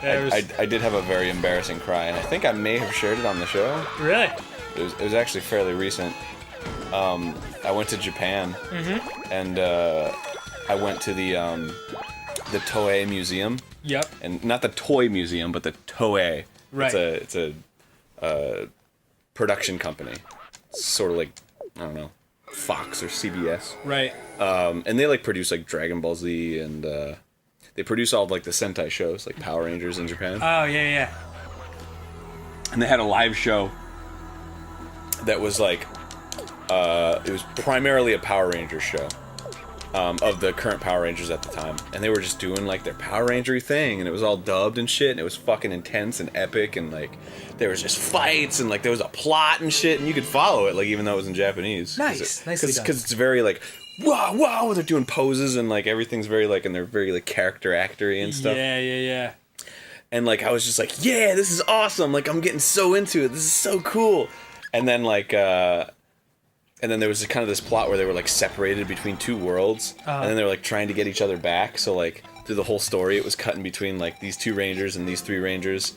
I did have a very embarrassing cry, and I think I may have shared it on the show. Really? It was actually fairly recent. I went to Japan, and I went to the Toei Museum. Yep. And not the toy museum, but the Toei. Right. It's a production company. It's sort of like, I don't know, Fox or CBS. Right. And they like produce like Dragon Ball Z, and they produce all of, like the Sentai shows, like Power Rangers in Japan. Oh, yeah. And they had a live show that was like, it was primarily a Power Rangers show. Of the current Power Rangers at the time, and they were just doing like their Power Ranger thing, and it was all dubbed and shit, and it was fucking intense and epic, and like there was just fights, and like there was a plot and shit, and you could follow it, like even though it was in Japanese. Nicely done. Because it's very like wow, they're doing poses, and like everything's very like, and they're very like character actory and stuff. Yeah. And like I was just like, yeah, this is awesome, like I'm getting so into it, this is so cool. And then like and then there was kind of this plot where they were like separated between two worlds, and then they were like trying to get each other back. So like through the whole story, it was cutting between like these two Rangers and these three Rangers,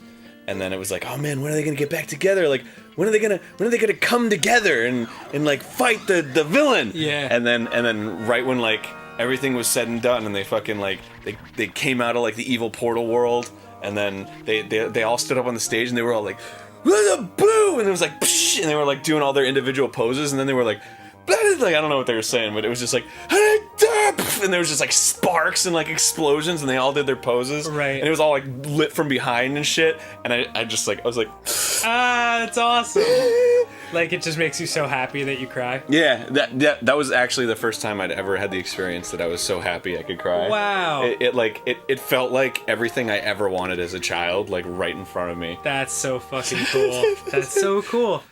and then it was like, oh man, when are they gonna get back together? Like when are they gonna come together and like fight the villain? Yeah. And then right when like everything was said and done, and they fucking like they came out of like the evil portal world, and then they all stood up on the stage, and they were all like, boo, and it was like, psh, and they were like doing all their individual poses, and then they were like, blah, like I don't know what they were saying, but it was just like, and there was just like sparks and like explosions, and they all did their poses, right? And it was all like lit from behind and shit, and I just like, I was like, that's awesome. Like it just makes you so happy that you cry. Yeah, that was actually the first time I'd ever had the experience that I was so happy I could cry. Wow. It felt like everything I ever wanted as a child, like right in front of me. That's so fucking cool. That's so cool.